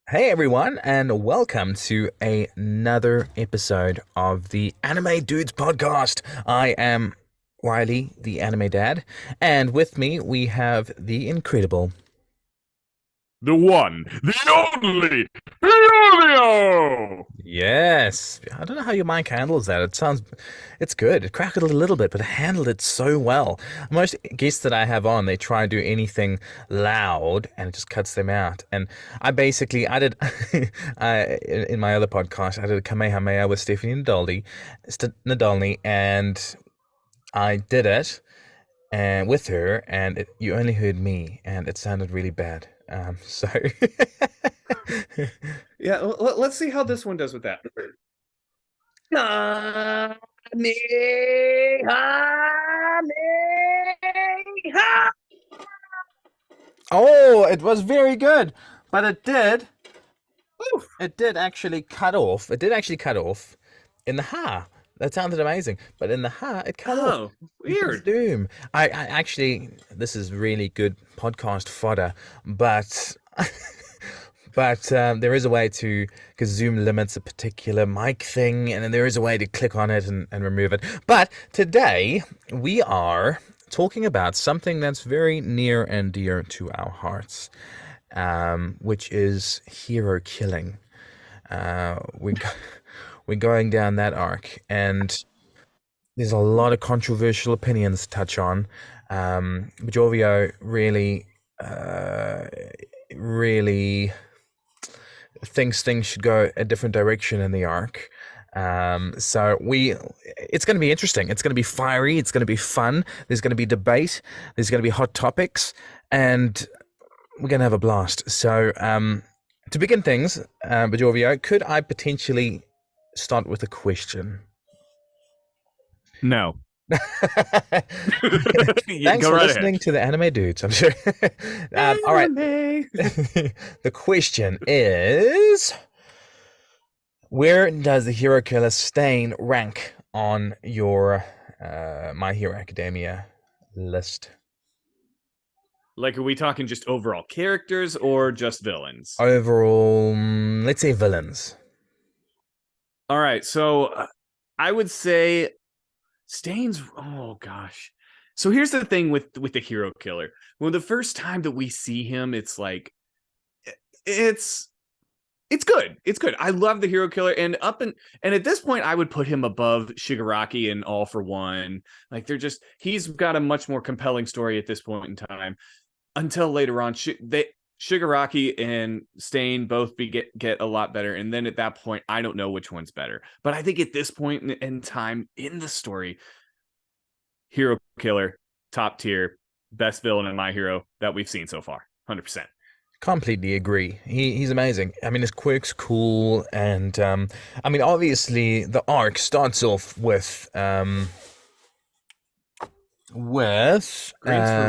Hey everyone, and welcome to another episode of the Anime Dudes podcast. I am Wiley, the anime dad, and with me we have the incredible. The one, the only, Bjorvio! Yes, I don't know how your mic handles that. It's good. It crackled a little bit, but it handled it so well. Most guests that I have on, they try and do anything loud, and it just cuts them out. And I did, in my other podcast, I did a Kamehameha with Stephanie Nadolny, and I did it and with her, and you only heard me, and it sounded really bad. So Yeah, let's see how this one does with that. oh, it was very good, but it did. Oof. It did actually cut off. It did actually cut off in the ha. That sounded amazing, but in the ha, it cut off. Oh, weird. Zoom. I actually, this is really good podcast fodder, but there is a way to, because Zoom limits a particular mic thing, and then there is a way to click on it and remove it. But today we are talking about something that's very near and dear to our hearts, which is hero killing. We we're going down that arc, and there's a lot of controversial opinions to touch on. Bjorvio uh, really thinks things should go a different direction in the arc. It's going to be interesting. It's going to be fiery. It's going to be fun. There's going to be debate. There's going to be hot topics, and we're going to have a blast. So, to begin things, Bajorvio, could I potentially start with a question? No. Thanks Go for right ahead. listening to the Anime Dudes, I'm sure. All right. Anime. The question is, where does the Hero Killer Stain rank on your My Hero Academia list? Like, are we talking just overall characters or just villains? Overall, let's say villains. All right, so I would say Stains. Oh gosh. So here's the thing with the hero killer. Well, the first time that we see him, it's like it's it's good. It's good. I love the hero killer, and at this point, I would put him above Shigaraki and All for One. Like he's got a much more compelling story at this point in time. Until later on, Shigaraki and Stain both get a lot better, and then at that point, I don't know which one's better. But I think at this point in time in the story, hero killer, top tier, best villain in My Hero that we've seen so far, 100%. Completely agree. He's amazing. I mean, his quirk's cool, and I mean, obviously, the arc starts off with Gran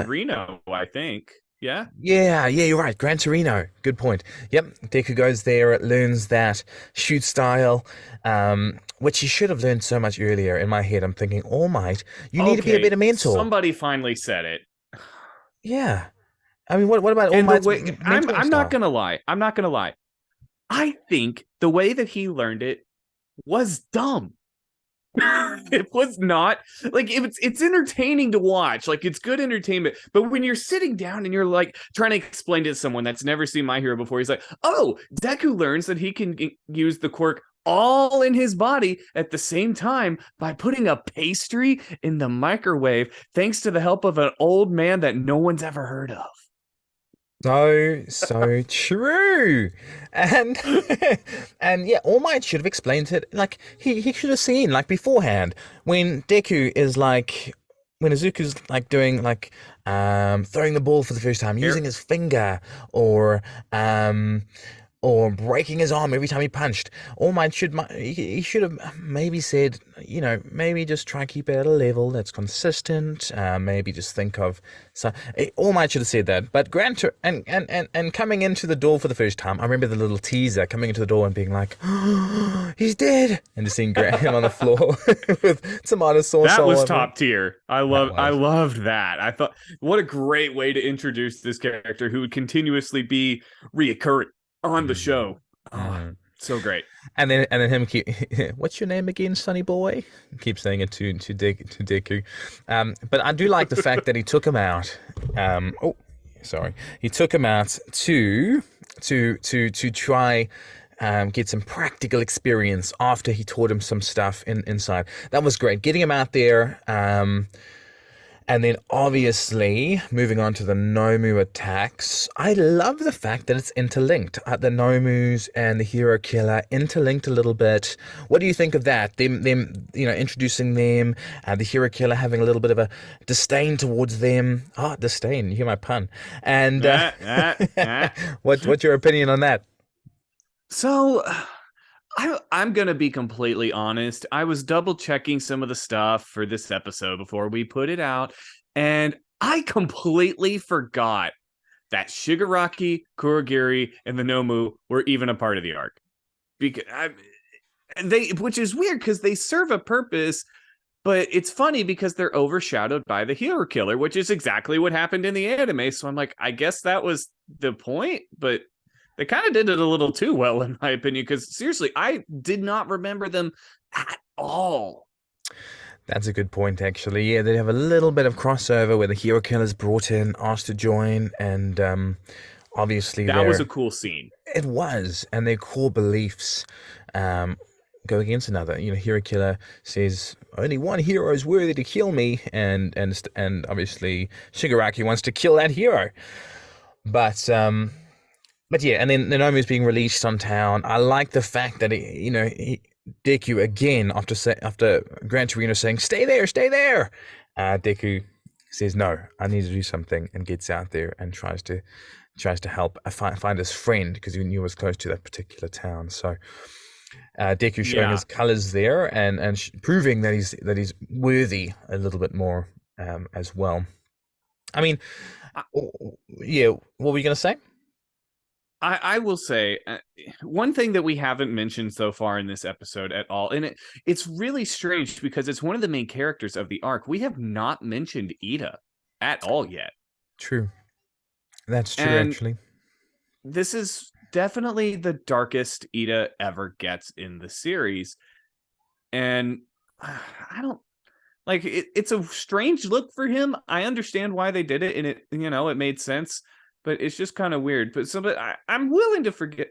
Torino, I think. Yeah. yeah, you're right. Gran Torino. Good point. Yep, Deku goes there, learns that shoot style, which he should have learned so much earlier. In my head, I'm thinking, All Might, you need to be a Okay. better mentor. Somebody finally said it. Yeah. I mean, what about All And the Might's way mentoring I'm not style? gonna lie. I'm not gonna lie. I think the way that he learned it was dumb. It was not like it's entertaining to watch, like it's good entertainment, but when you're sitting down and you're like trying to explain to someone that's never seen My Hero before, he's like, oh, Deku learns that he can use the quirk all in his body at the same time by putting a pastry in the microwave thanks to the help of an old man that no one's ever heard of. So true. And and yeah, All Might should have explained it. Like he should have seen like beforehand when Deku is like when Izuku's like doing like throwing the ball for the first time using his finger or um or breaking his arm every time he punched. All Might he should have maybe said, maybe just try and keep it at a level that's consistent. Maybe just think of so. All Might should have said that. But and coming into the door for the first time, I remember the little teaser coming into the door and being like, oh, "He's dead," and just seeing him on the floor with tomato sauce That all was over him. top tier. That I was. loved that. I thought what a great way to introduce this character who would continuously be reoccurring on the Mm, show. Oh, mm. so great. And then him keep, what's your name again, Sonny boy? Keep saying it to Deku. But I do like the fact that he took him out. Oh, sorry, he took him out to try. Get some practical experience after he taught him some stuff inside. That was great. Getting him out there, and then obviously moving on to the Nomu attacks. I love the fact that it's interlinked. The Nomus and the Hero Killer interlinked a little bit. What do you think of that? Them, introducing them. The Hero Killer having a little bit of a disdain towards them. Ah, disdain. You hear my pun. And Ah, ah, ah. what's your opinion on that? So I'm gonna be completely honest. I was double checking some of the stuff for this episode before we put it out, and I completely forgot that Shigaraki, Kurogiri, and the Nomu were even a part of the arc. Because which is weird because they serve a purpose, but it's funny because they're overshadowed by the Hero Killer, which is exactly what happened in the anime. So I'm like, I guess that was the point, but they kind of did it a little too well, in my opinion, because seriously, I did not remember them at all. That's a good point, actually. Yeah, they have a little bit of crossover where the Hero Killer's brought in, asked to join, and obviously That was a they're cool scene. it was, and their core beliefs um, go against another. Hero Killer says only one hero is worthy to kill me, and obviously Shigaraki wants to kill that hero. But yeah, and then Naomi's being released on town. I like the fact that Deku again after Gran Torino saying stay there. Deku says no, I need to do something, and gets out there and tries to help find his friend because he knew he was close to that particular town. So Deku showing Yeah. his colors there and proving that he's worthy a little bit more as well. I mean, yeah. What were you gonna say? I will say one thing that we haven't mentioned so far in this episode at all, and it's really strange because it's one of the main characters of the arc. We have not mentioned Ida at all yet. True. That's true, And actually. this is definitely the darkest Ida ever gets in the series. And I don't like it's a strange look for him. I understand why they did it, and it made sense, but it's just kind of weird. But I'm willing to forgive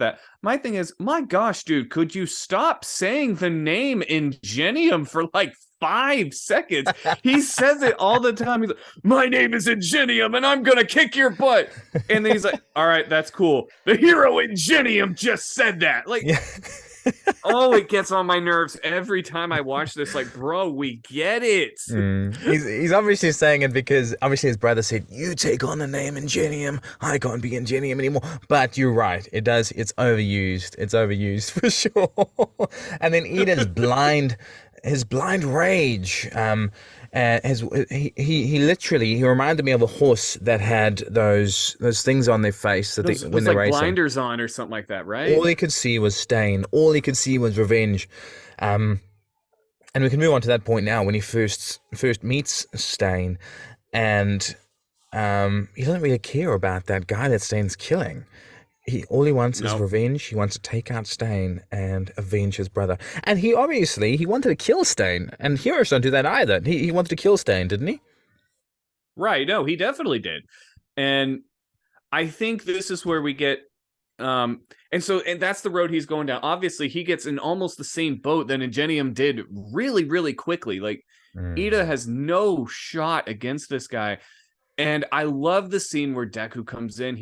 that. My thing is, my gosh, dude, could you stop saying the name Ingenium for like 5 seconds? He says it all the time. He's like, my name is Ingenium, and I'm gonna kick your butt. And then he's like, all right, that's cool. The hero Ingenium just said that. Like, Yeah. oh, it gets on my nerves every time I watch this. Like, bro, we get it. He's obviously saying it because obviously his brother said, "You take on the name Ingenium. I can't be Ingenium anymore." But you're right. It does. It's overused. It's overused for sure. And then his blind rage. He literally he reminded me of a horse that had those things on their face that when Those they're like racing. blinders on or something like that, All right? he could see was Stain. All he could see was revenge. Um, and we can move on to that point now when he first meets Stain, and he doesn't really care about that guy that Stain's killing. All he wants is No. revenge. He wants to take out Stain and avenge his brother. And he wanted to kill Stain, and heroes don't do that either. He wanted to kill Stain, didn't he? Right. No, he definitely did. And I think this is where we get and that's the road he's going down. Obviously, he gets in almost the same boat that Ingenium did really, really quickly. Like Ida Mm. has no shot against this guy. And I love the scene where Deku comes in.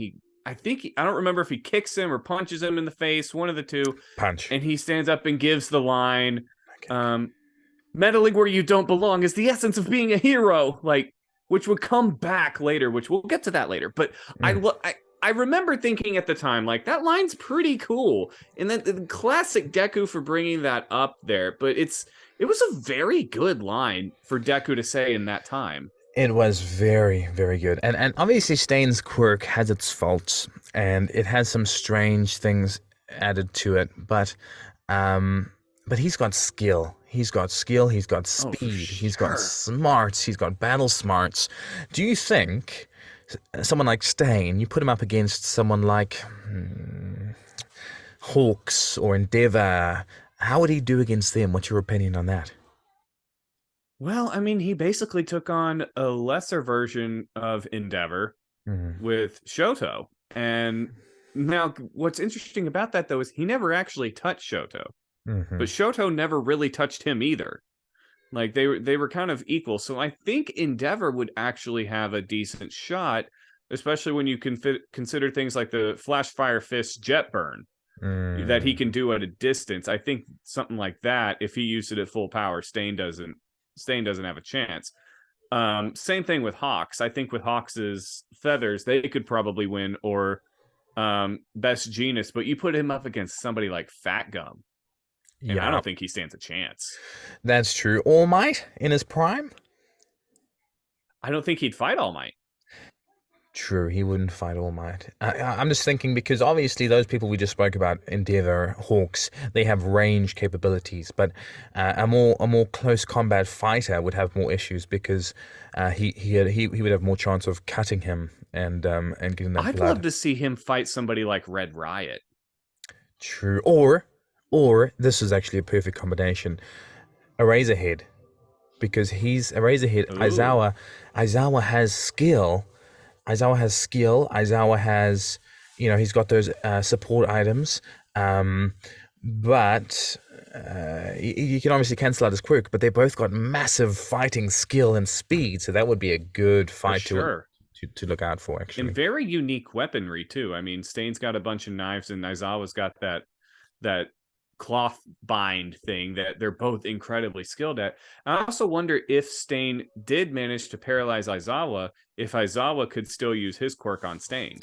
I don't remember if he kicks him or punches him in the face, one of the two, Punch. and he stands up and gives the line, Okay. meddling where you don't belong is the essence of being a hero, like, which would come back later, which we'll get to that later. But Mm. I remember thinking at the time, like, that line's pretty cool. And then the classic Deku for bringing that up there. But it was a very good line for Deku to say in that time. It was very, very good. And obviously Stain's quirk has its faults and it has some strange things added to it, but he's got skill. He's got skill, he's got Oh, for speed, he's got sure. smarts, he's got battle smarts. Do you think someone like Stain, you put him up against someone like Hawks or Endeavor. How would he do against them? What's your opinion on that? Well, I mean, he basically took on a lesser version of Endeavor Mm, with Shoto. And now, what's interesting about that, though, is he never actually touched Shoto, hmm. but Shoto never really touched him either. Like they were kind of equal. So I think Endeavor would actually have a decent shot, especially when you consider things like the Flash Fire Fist Jet Burn that he can Mm. do at a distance. I think something like that, if he used it at full power, Stain doesn't have a chance. Same thing with Hawks. I think with Hawks's feathers, they could probably win, or Best Genus, but you put him up against somebody like Fat Gum, and I Yeah, don't think he stands a chance. that's true. All Might in his prime? I don't think he'd fight All Might. True, he wouldn't fight All Might. I'm just thinking because obviously those people we just spoke about, Endeavor, Hawks, they have range capabilities, but a more close combat fighter would have more issues because he would have more chance of cutting him and getting that I'd love blood. to see him fight somebody like Red Riot. True, or this is actually a perfect combination: Eraserhead, because he's Eraserhead. Ooh, Aizawa has skill. Aizawa has, he's got those support items. But you can obviously cancel out his quirk. But they both got massive fighting skill and speed, so that would be a good for fight sure. to look out for, And actually. very unique weaponry too. I mean, Stain's got a bunch of knives, and Aizawa's got that cloth bind thing that they're both incredibly skilled at. I also wonder if Stain did manage to paralyze Aizawa, if Aizawa could still use his quirk on Stain.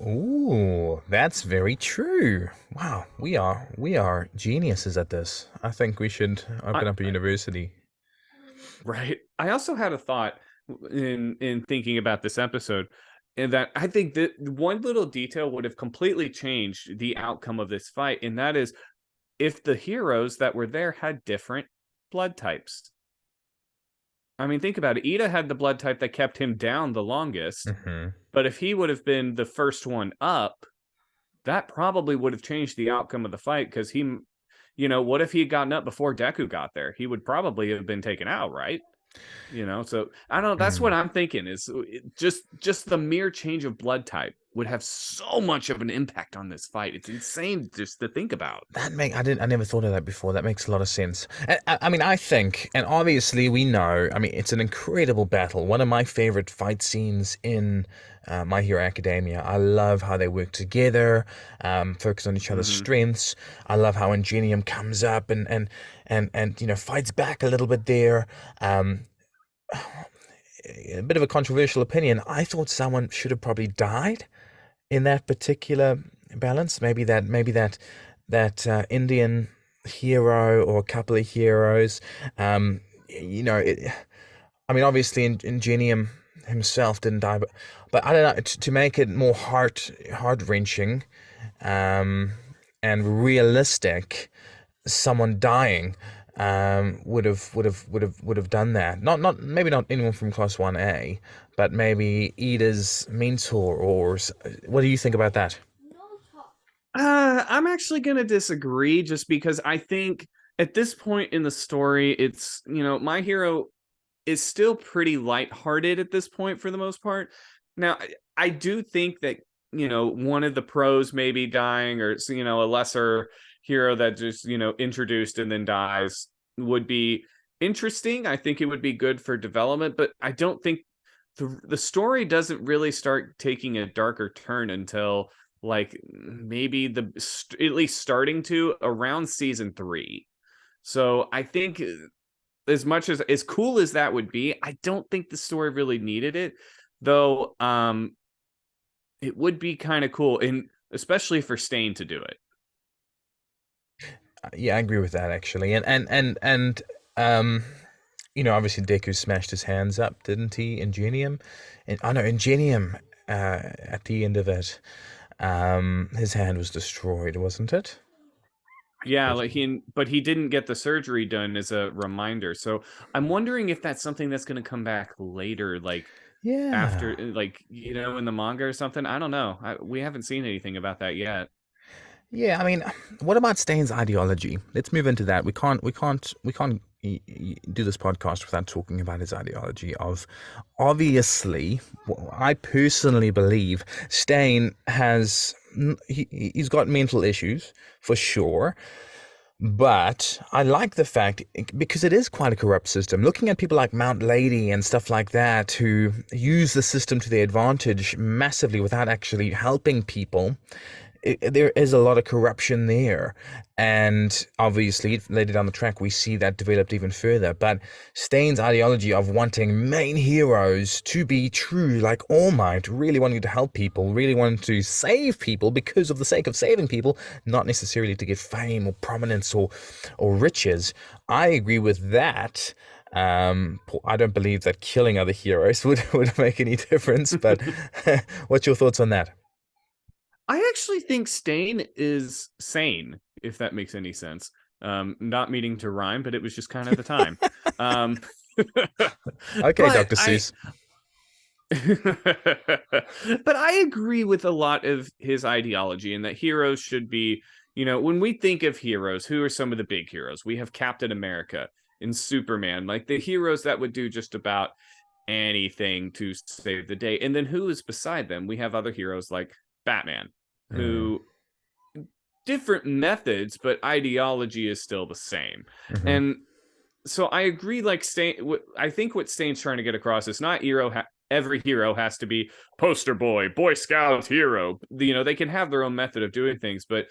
Ooh, that's very true. Wow, we are geniuses at this. I think we should I, open up a university. right. I also had a thought in thinking about this episode, and that I think that one little detail would have completely changed the outcome of this fight, and that is if the heroes that were there had different blood types. I mean, think about it. Ida had the blood type that kept him down the longest, Hmm. but if he would have been the first one up, that probably would have changed the outcome of the fight because what if he had gotten up before Deku got there? He would probably have been taken out, right? So I don't know. That's what I'm thinking is just the mere change of blood type would have so much of an impact on this fight. It's insane just to think about. I never thought of that before. That makes a lot of sense. I mean, I think, and obviously we know. I mean, it's an incredible battle. One of my favorite fight scenes in My Hero Academia. I love how they work together, focus on each other's Mm-hmm. strengths. I love how Ingenium comes up and fights back a little bit there. Um, a bit of a controversial opinion. I thought someone should have probably died in that particular balance. Maybe that Indian hero or a couple of heroes. Um, you know, it, I mean, obviously, Ingenium himself didn't die, but I don't know, to make it more heart wrenching, um, and realistic. Someone dying would have done that. Not maybe not anyone from Class 1A, but maybe Ida's mentor or what do you think about that? I'm actually going to disagree just because I think at this point in the story, my hero is still pretty lighthearted at this point for the most part. Now, I do think that, one of the pros maybe dying, or, a lesser hero that just, introduced and then dies would be interesting. I think it would be good for development, but I don't think the story doesn't really start taking a darker turn until like maybe at least starting to around season 3. So I think as much as cool as that would be, I don't think the story really needed it, though. It would be kind of cool, and especially for Stain to do it. Yeah, I agree with that actually. Um, obviously Deku smashed his hands up, didn't he? Ingenium, and I know Ingenium. At the end of it, his hand was destroyed, wasn't it? Yeah, but he didn't get the surgery done as a reminder. So I'm wondering if that's something that's going to come back later, like after, Yeah. like, in the manga or something. I don't know. We haven't seen anything about that yet. Yeah, I mean, what about Stain's ideology? Let's move into that. We can't do this podcast without talking about his ideology of, obviously, I personally believe Stain he's got mental issues for sure. But I like the fact, because it is quite a corrupt system. Looking at people like Mount Lady and stuff like that who use the system to their advantage massively without actually helping people, there is a lot of corruption there. And obviously, later down the track, we see that developed even further. But Stain's ideology of wanting main heroes to be true, like All Might, really wanting to help people, really wanting to save people because of the sake of saving people, not necessarily to get fame or prominence or riches. I agree with that. I don't believe that killing other heroes would make any difference. But what's your thoughts on that? I actually think Stain is sane, if that makes any sense. Not meaning to rhyme, but it was just kind of the time. Um, Okay, but Dr. I, Seuss. but I agree with a lot of his ideology, and that heroes should be, when we think of heroes, who are some of the big heroes? We have Captain America and Superman, like the heroes that would do just about anything to save the day. And then who is beside them? We have other heroes like Batman, Mm, who different methods, but ideology is still the same. hmm And so I agree. Like I think what Stain's trying to get across is not every hero has to be poster boy, Boy Scout hero. They can have their own method of doing things, but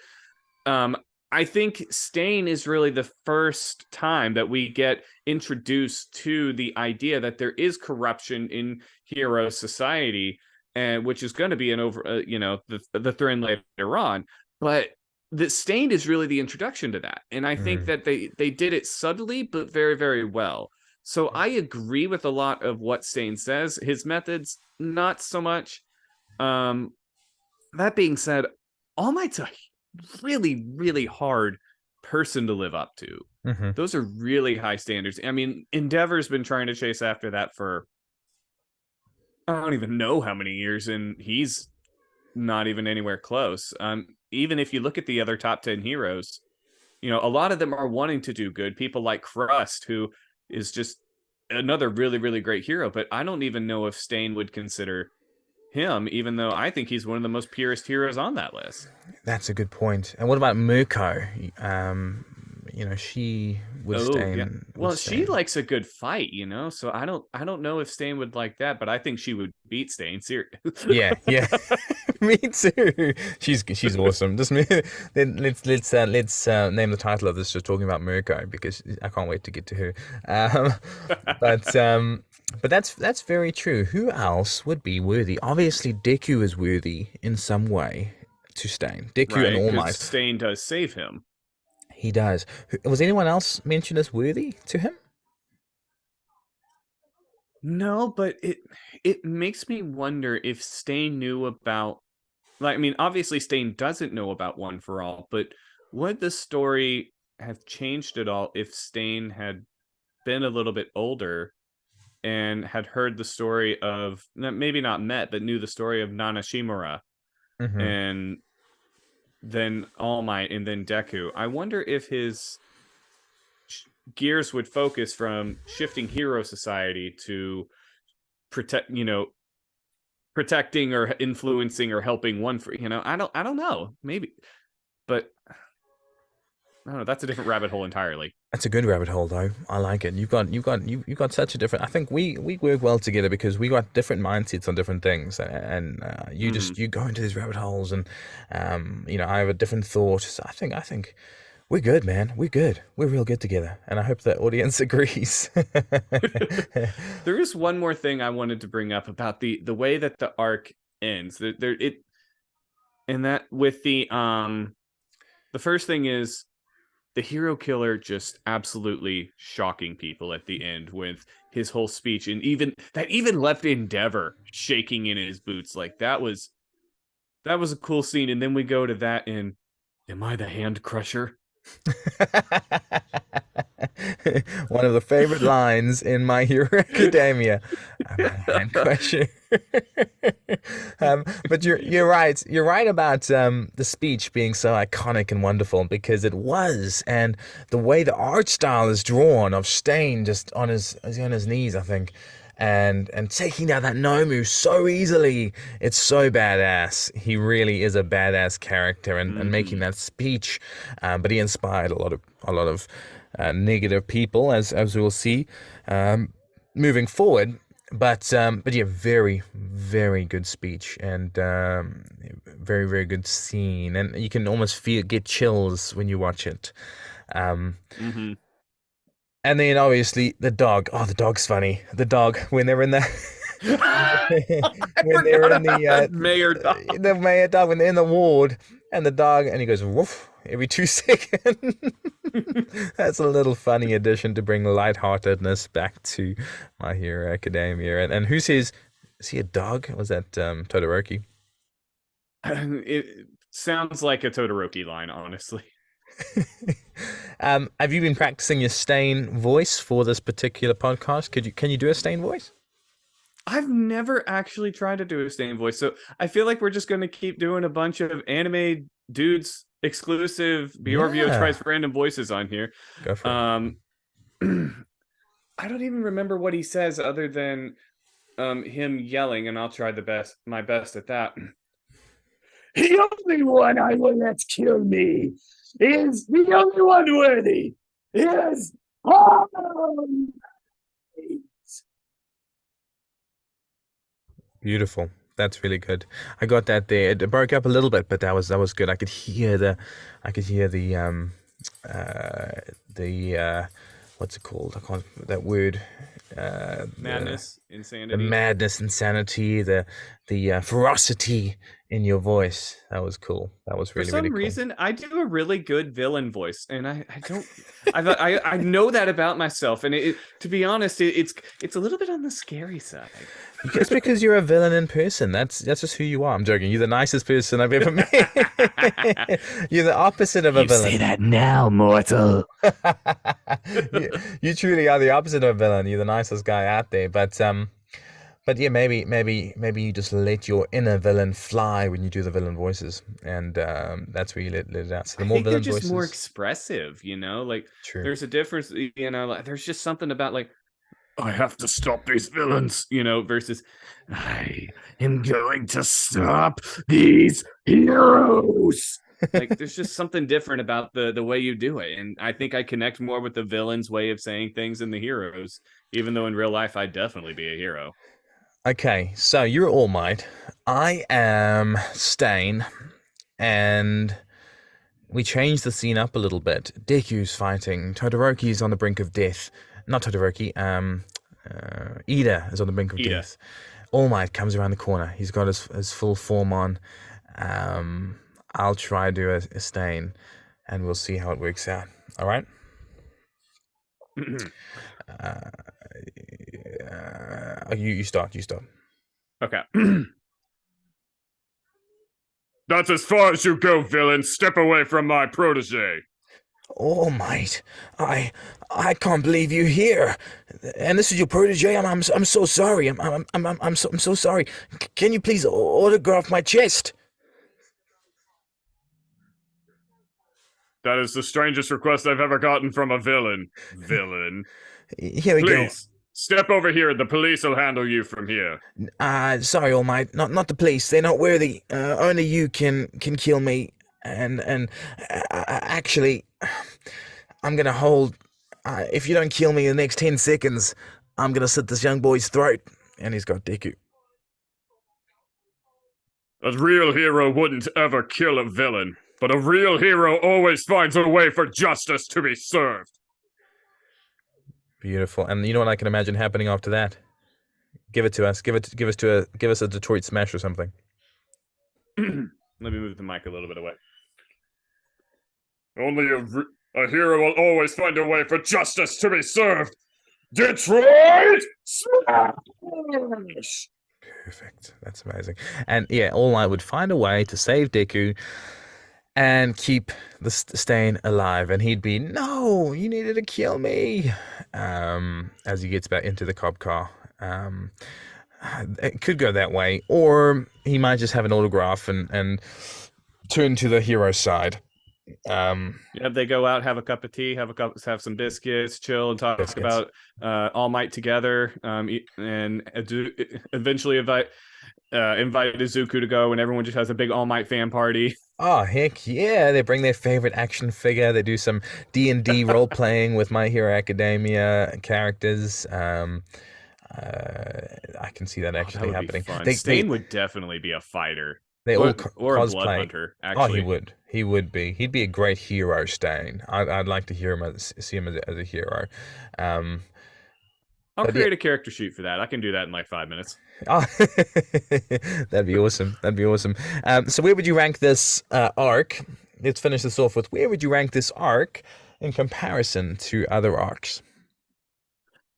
um, I think Stain is really the first time that we get introduced to the idea that there is corruption in hero society, and which is going to be an over, the thread later on. But the Stain is really the introduction to that, and I think mm, that they did it subtly but very very well. So I agree with a lot of what Stain says. His methods, not so much. Um, that being said, All Might's a really, really hard person to live up to. hmm Those are really high standards. I mean, Endeavor's been trying to chase after that for I don't even know how many years, and he's not even anywhere close. Even if you look at the other top 10 heroes, a lot of them are wanting to do good. People like Crust, who is just another really, really great hero, but I don't even know if Stain would consider him, even though I think he's one of the most purest heroes on that list. That's a good point. And what about Mirko? She would Oh yeah. would Well, she stain. likes a good fight, so I don't know if Stain would like that, but I think she would beat Stain. Serious. Yeah, yeah. Me too. She's awesome. Let's name the title of this just talking about Mirko, because I can't wait to get to her. Um, but um, but that's very true. Who else would be worthy? Obviously, Deku is worthy in some way to stain. Deku and Right? All Because Might. Stain does save him. He does. Was anyone else mentioned as worthy to him? No, but it makes me wonder if Stain knew about, like, I mean, obviously Stain doesn't know about One for All, but would the story have changed at all if Stain had been a little bit older and had heard the story of, maybe not met, but knew the story of Nana Shimura Mm-hmm. and then All Might and then Deku? I wonder if his gears would focus from shifting hero society to protect, protecting or influencing or helping one for, I don't know, maybe, but I don't know. That's a different rabbit hole entirely. That's a good rabbit hole, though. I like it. You've got such a different. I think we work well together because we got different mindsets on different things, and Mm-hmm. you go into these rabbit holes, and I have a different thought. So I think we're good, man. We're good. We're real good together, and I hope the audience agrees. There is one more thing I wanted to bring up about the way that the arc ends. And that with the first thing is the hero killer just absolutely shocking people at the end with his whole speech, and even left Endeavor shaking in his boots. Like that was a cool scene. And then we go to that in Am I the Hand Crusher? One of the favorite lines in My Hero Academia. I'm a hand crusher. But you're right. You're right about the speech being so iconic and wonderful because it was, and the way the art style is drawn of Stain just on his knees, I think, and taking down that Nomu so easily. It's so badass. He really is a badass character, and making Hmm. that speech, but he inspired a lot of negative people, as we'll see, moving forward. But yeah, very very good speech and very very good scene, and you can almost feel get chills when you watch it. Um, Hmm. and then obviously the dog. Oh, the dog's funny. The dog when they're in the I when they're forgot in about Mayor Dog. the mayor dog when they're in the ward and the dog and he goes woof every 2 seconds. That's a little funny addition to bring lightheartedness back to My Hero Academia. And who says, is he a dog? Was that Todoroki? It sounds like a Todoroki line, honestly. Have you been practicing your Stain voice for this particular podcast? Can you do a Stain voice? I've never actually tried to do a Stain voice, so I feel like we're just going to keep doing a bunch of anime dudes exclusive Bjorvio Yeah, tries random voices on here. go for it. Um, I don't even remember what he says other than him yelling, and I'll try my best at that. The only one I will let kill me is the only one worthy. Is Beautiful. That's really good. I got that there. It broke up a little bit, but that was good. I could hear uh the what's it called? I can't that word. The madness, insanity. madness, insanity, the ferocity in your voice. That was cool. That was For really really some cool. reason, I do a really good villain voice, and I don't. I know that about myself, and to be honest, it's a little bit on the scary side. Just because you're a villain in person, that's just who you are. I'm joking. You're the nicest person I've ever met. You're the opposite of a You say villain. that now, mortal. you, you truly are the opposite of a villain. You're the nicest guy out there. But yeah, maybe you just let your inner villain fly when you do the villain voices, and that's where you let it out. So the I more think they're villain just more voices, expressive, you know? Like true. there's a difference, like there's just something about like I have to stop these villains, versus I am going to stop these heroes. Like there's just something different about the way you do it. And I think I connect more with the villain's way of saying things than the heroes, even though in real life I'd definitely be a hero. Okay, so you're All Might. I am Stain, and we changed the scene up a little bit. Deku's fighting. Todoroki's on the brink of death. Not Todoroki. Ida is on the brink of Ida. death. All Might comes around the corner. He's got his full form on. Um, I'll try to do a Stain, and we'll see how it works out. All right. Uh, you start. You start. Okay. That's as far as you go, villain. Step away from my protege. All Might, I can't believe you're here. And this is your protege. I'm so sorry. I'm so sorry. Can you please autograph my chest? That is the strangest request I've ever gotten from a villain. Villain. Here we go. Please, step over here. The police will handle you from here. Sorry, All Might. Not the police. They're not worthy. Only you can kill me. And actually, I'm gonna hold. If you don't kill me in the next 10 seconds, I'm gonna slit this young boy's throat. And he's got Deku. A real hero wouldn't ever kill a villain, but a real hero always finds a way for justice to be served. Beautiful. And you know what I can imagine happening after that? Give it to us. Give us a Detroit Smash or something. Let me move the mic a little bit away. Only a hero will always find a way for justice to be served. Detroit Smash! Perfect. That's amazing. And yeah, All Might would find a way to save Deku, and keep the Stain alive. And he'd be, no, you needed to kill me. As he gets back into the cop car. It could go that way, or he might just have an autograph and turn to the hero side. Yeah, they go out, have a cup of tea, have some biscuits, chill, and talk Biscuits. about All Might together, and eventually invite Izuku to go, and everyone just has a big All Might fan party. Oh heck yeah! They bring their favorite action figure. They do some D&D role playing with My Hero Academia characters. I can see that Oh, that actually would be happening. fun. They Stain would definitely be a fighter, they all or a blood cosplay. hunter. Oh, he Actually, would. He would be. He'd be a great hero, Stain. I'd like to hear him see him as a hero. Um, I'll but yeah, create a character sheet for that. I can do that in like 5 minutes. oh, that'd be awesome. That'd be awesome. So where would you rank this arc? Let's finish this off with where would you rank this arc in comparison to other arcs?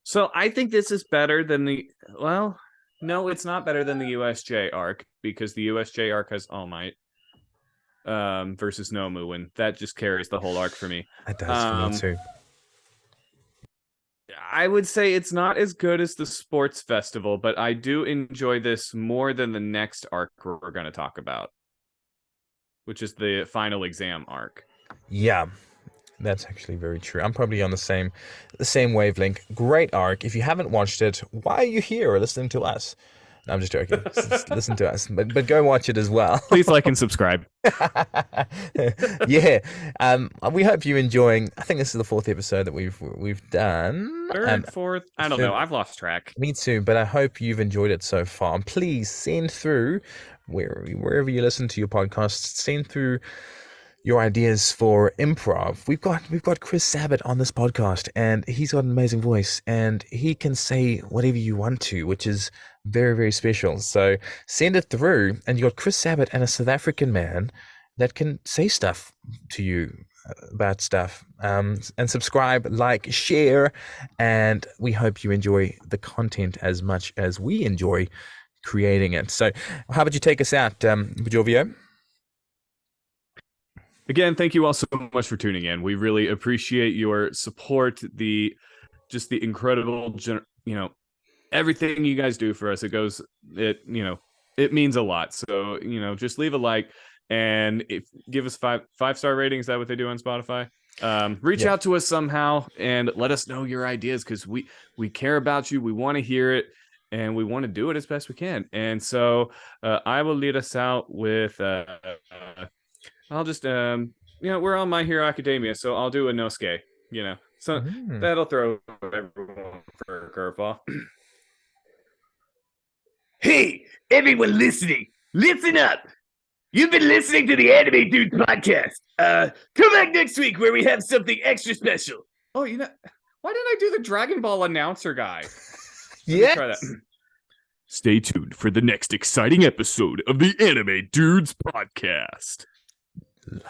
So I think this is better than well, no, it's not better than the USJ arc because the USJ arc has All Might versus Nomu, and that just carries the whole arc for me. That does for me too. I would say it's not as good as the sports festival, but I do enjoy this more than the next arc we're going to talk about, which is the final exam arc. Yeah, that's actually very true. I'm probably on the same wavelength. Great arc. If you haven't watched it, why are you here listening to us? No, I'm just joking. Listen to us, but go watch it as well. Please like and subscribe. Yeah. We hope you're enjoying. I think this is the fourth episode that we've done. Third, fourth, I don't know. I've lost track. Me too, but I hope you've enjoyed it so far. And please send through wherever you listen to your podcasts. Send through your ideas for improv. We've got Chris Sabat on this podcast, and he's got an amazing voice, and he can say whatever you want to, which is very, very special. So send it through, and you got Chris Sabat and a South African man that can say stuff to you about stuff. And subscribe, like, share, and we hope you enjoy the content as much as we enjoy creating it. So, how about you take us out, Bjorvio? Again, thank you all so much for tuning in. We really appreciate your support, the incredible, everything you guys do for us. It means a lot. So, just leave a like and give us five-star rating. Is that what they do on Spotify? Reach out to us somehow and let us know your ideas, because we care about you. We want to hear it, and we want to do it as best we can. And so I will lead us out with I'll just we're on My Hero Academia, so I'll do a Nosuke, so that'll throw everyone for a curveball. Hey, everyone listening, listen up. You've been listening to the Anime Dudes podcast. Come back next week where we have something extra special. Oh, why didn't I do the Dragon Ball announcer guy? Yeah. Try that. Stay tuned for the next exciting episode of the Anime Dudes podcast. Love it.